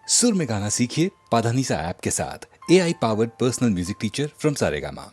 सुर में गाना सीखिए पाधानीसा ऐप के साथ। AI powered personal music teacher from Saregama.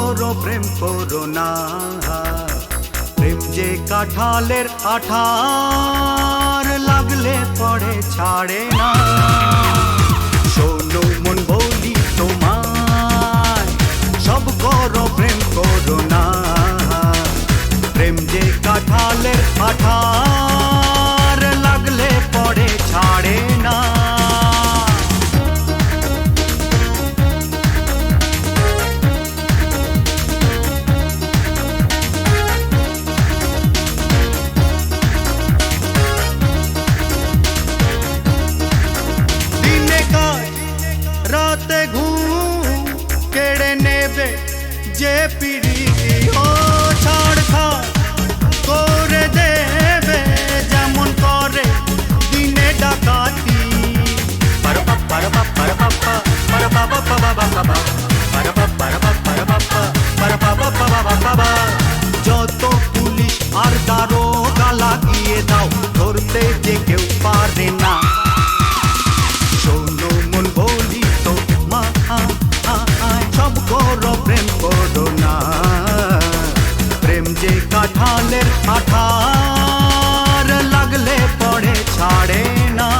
করো প্রেম করো না, প্রেম যে কাঁঠালের আঠার লাগলে পড়ে ছাড়ে না। শোনো মন বলি তোমায়, সব করো প্রেম করো না, প্রেম যে কাঁঠালের আঠার লাগলে পড়ে ছাড়ে না। রাতে ঘুম কেড়ে নেবে যে পিড়িতি, ও ছাড় খাড় করে দেবে যেমন করে দিনে ডাকাতি। যত পুলিশ আর দারোগা লাগিয়ে দাও, ধরতে যে কেউ পারে না। শোনো মন বলি তো মা, সব করো প্রেম করো না, প্রেম যে কাঁঠালের আঠার লাগলে পড়ে ছাড়ে না।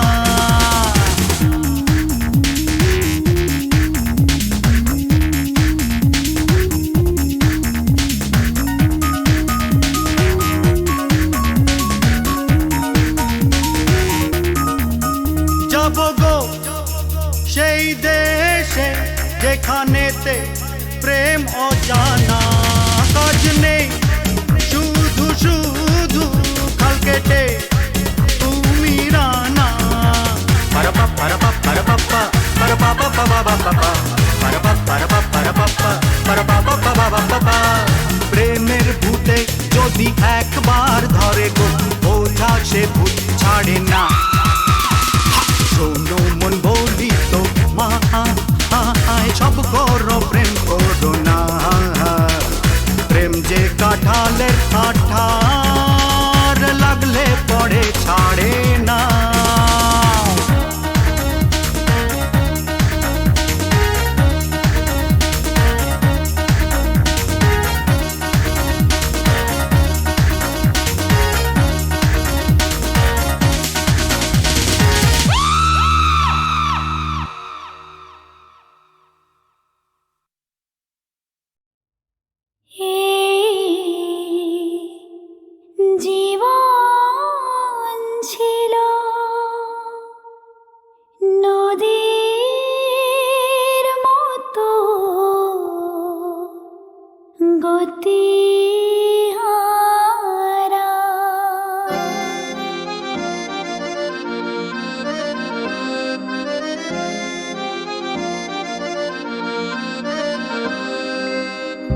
যাব গো সেই দেশে যেখানেতে প্রেম অজানা, কাজ নেই শুধু শুধু খাল কেটে তুমি রানা। প্রেমের ভূতে যদি একবার ধরে গো, বোঝা সে ভূত ছাড়ে না। শোনো মন বলি তো মা, সব করো প্রেম করো না, প্রেম যে কাঁঠালের আঠার লাগলে পড়ে ছাড়ে না। জীবন ছিল নদীর মতো গতিহারা,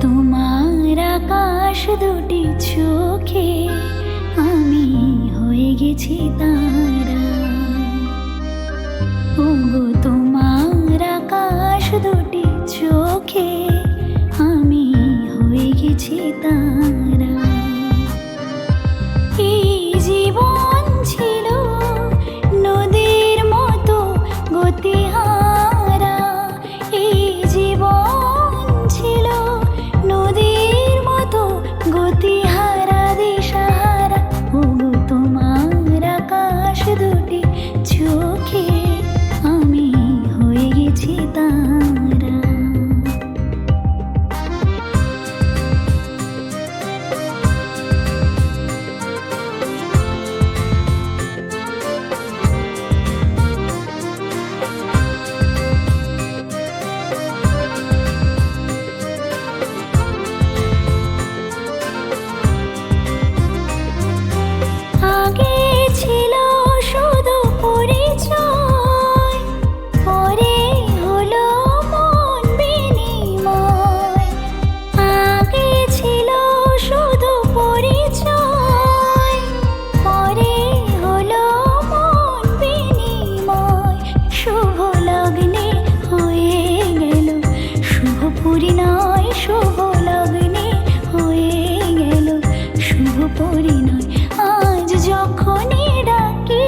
তোমার আকাশ দুটি চোখে আমি হয়ে গেছি তারা। ওগো তোমার আকাশ দুটি চোখে আমি হয়ে গেছি তারা। এই জীবন ছিল নদীর মতো গতিহারা, এই জীবন ছিল নদীর মতো গতিহারা দিশাহারা। ওগো তোমার আকাশ দুটি চোখে আমি হয়ে গেছি তারা। আগে ছিল শুধু পরিচয়, পরে হলো মন বিনিময়। আগে ছিল শুধু পরিচয়, পরে হলো মন বিনিময়। শুভ লগ্নে হয়ে গেল শুভ পরিণয়, শুভ লগ্নে হয়ে গেল শুভ পরিণয়। আজ যখনই ডাকি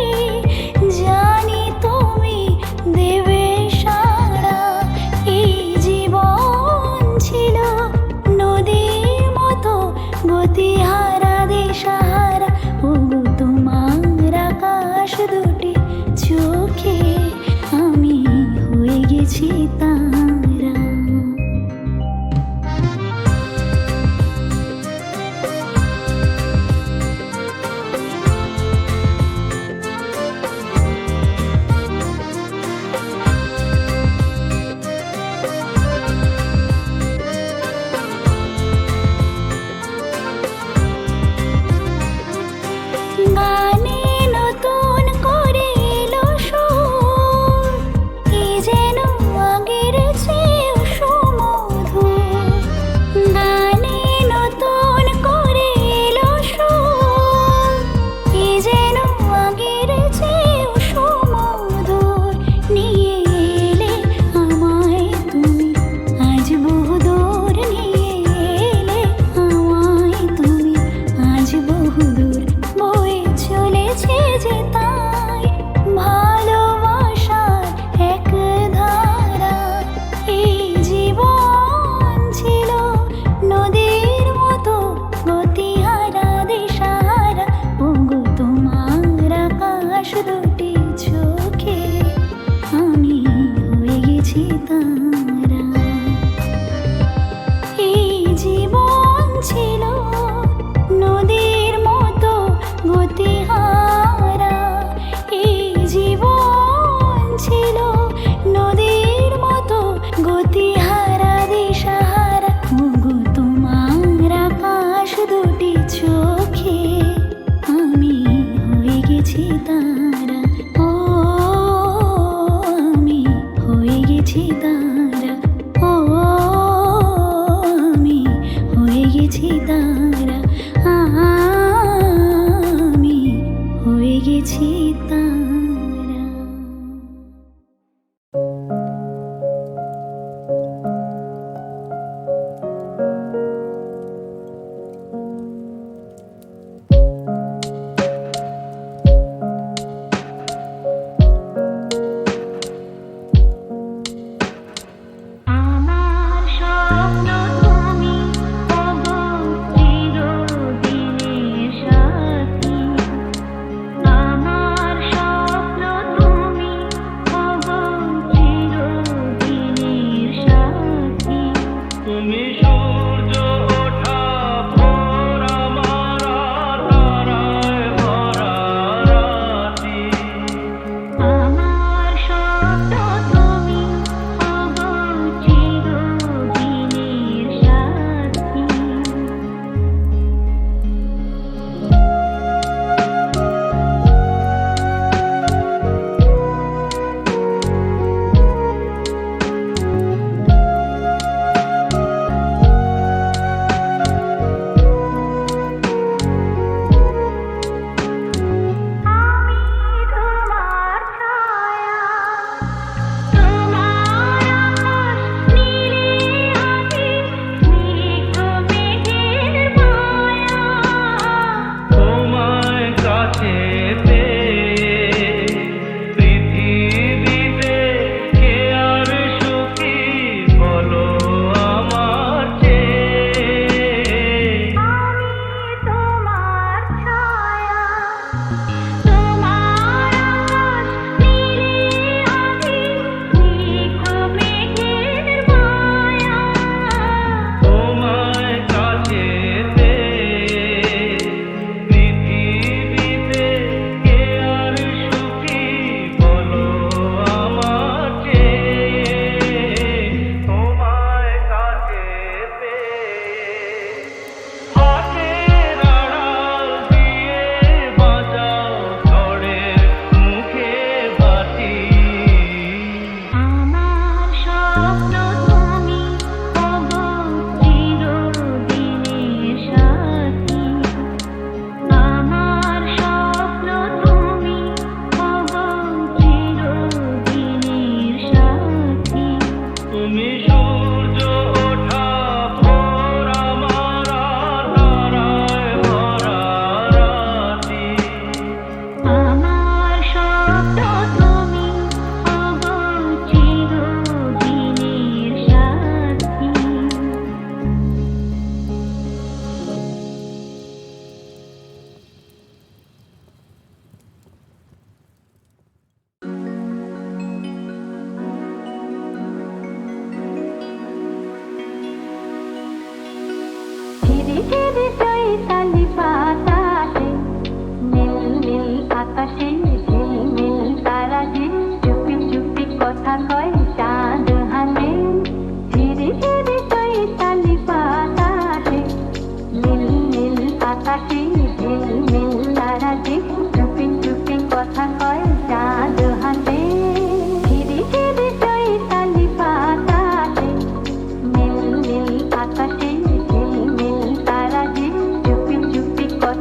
জানি তুমি দেবে সাড়া। এই জীবন ছিল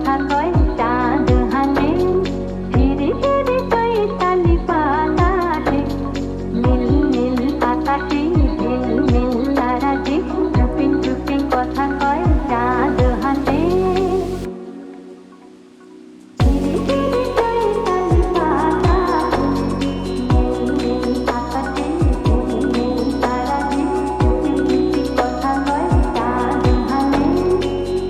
কথা কয় চাঁদ হাসে ধীরে ধীরে চৈতালি বাতাসে নীল নীল আকাশে ঝিলমিল তারাতে চুপি চুপি কথা কয় চাঁদ হাসে ধীরে ধীরে চৈতালি বাতাসে নীল নীল আকাশে ঝিলমিল তারাতে চুপি চুপি কথা কয় চাঁদ হাসে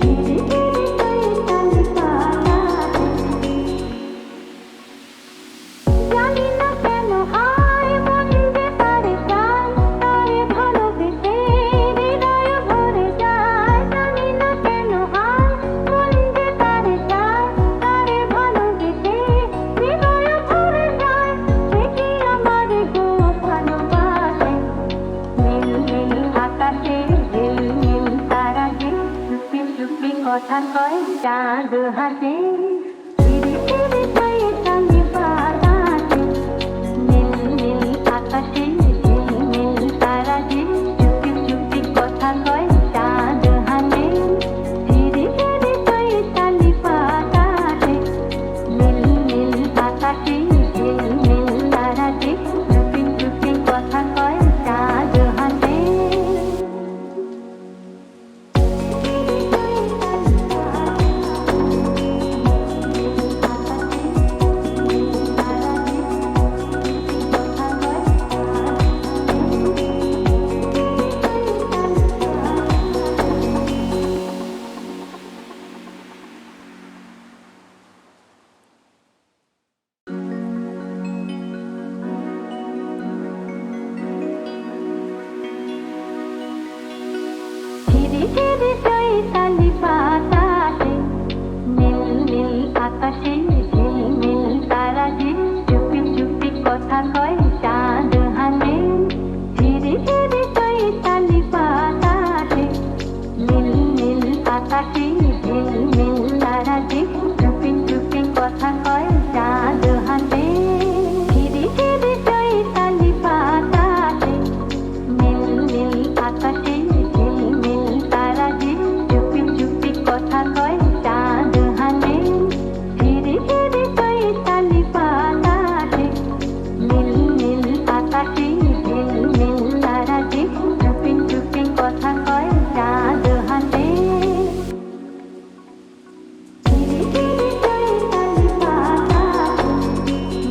ধীরে ধীরে চৈতালি বাতাসে জানি না কেন হায় মন যে তারে চায় তারে ভালোবেসে হৃদয় ভরে যায় জানি না কেন হায় মন যে তারে চায় তারে ভালোবেসে হৃদয় ভরে যায় সে কি আমারে গো ভালোবাসে নীল নীল আকাশে ঝিলমিল তারাতে চুপি চুপি কথা কয় চাঁদ হাসে ধীরে ধীরে চৈতালি বাতাসে নীল নীল আকাশে ঝিলমিল তারাতে চুপি চুপি কথা কয় চাঁদ হাসে ধীরে ধীরে চৈতালি বাতাসে নীল নীল আকাশে ঝিলমিল তারাতে চুপি চুপি কথা কয় চাঁদ হাসে ধীরে ধীরে চৈতালি বাতাসে নীল নীল আকাশে ঝিলমিল তারাতে চুপি চুপি কথা কয় চাঁদ হাসে ধীরে ধীরে চৈতালি বাতাসে নীল নীল আকাশে ঝিলমিল তারাতে চুপি চুপি কথা কয় চাঁদ হাসে ধীরে ধীরে চৈতালি বাতাসে নীল নীল আকাশে ঝিলমিল তারাতে চুপি চুপি কথা কয় চাঁদ হাসে ধীরে ধীরে চৈতালি বাতাসে নীল নীল আকাশে ঝিলমিল তারাতে চুপি চুপি কথা কয় চাঁদ হাসে ধীরে ধীরে চৈতালি বাতাসে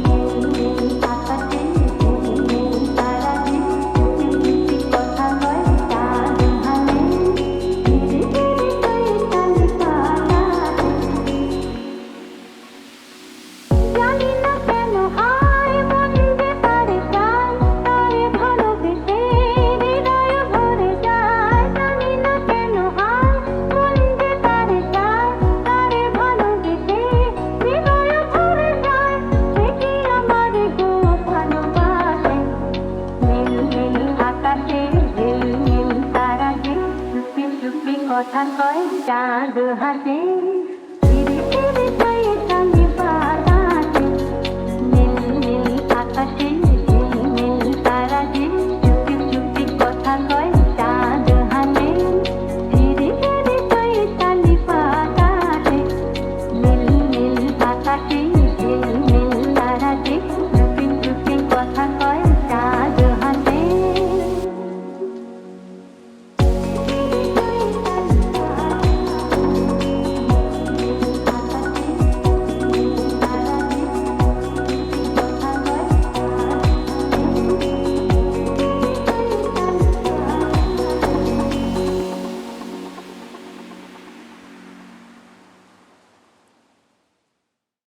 নীল নীল আকাশে ঝিলমিল তারাতে চুপি চুপি কথা কয় চাঁদ হাসে ধীরে ধীরে চৈতালি বাতাসে জানি না কেন হায় মন যে তারে চায় তারে ভালোবেসে হৃদয় ভরে যায় জানি না কেন হায় মন যে তারে চায় তারে ভালোবেসে হৃদয় ভরে যায় সে কি আমারে গো ভালোবাসে নীল নীল আকাশে ঝিলমিল তারাতে চুপি চুপি কথা কয় চাঁদ হাসে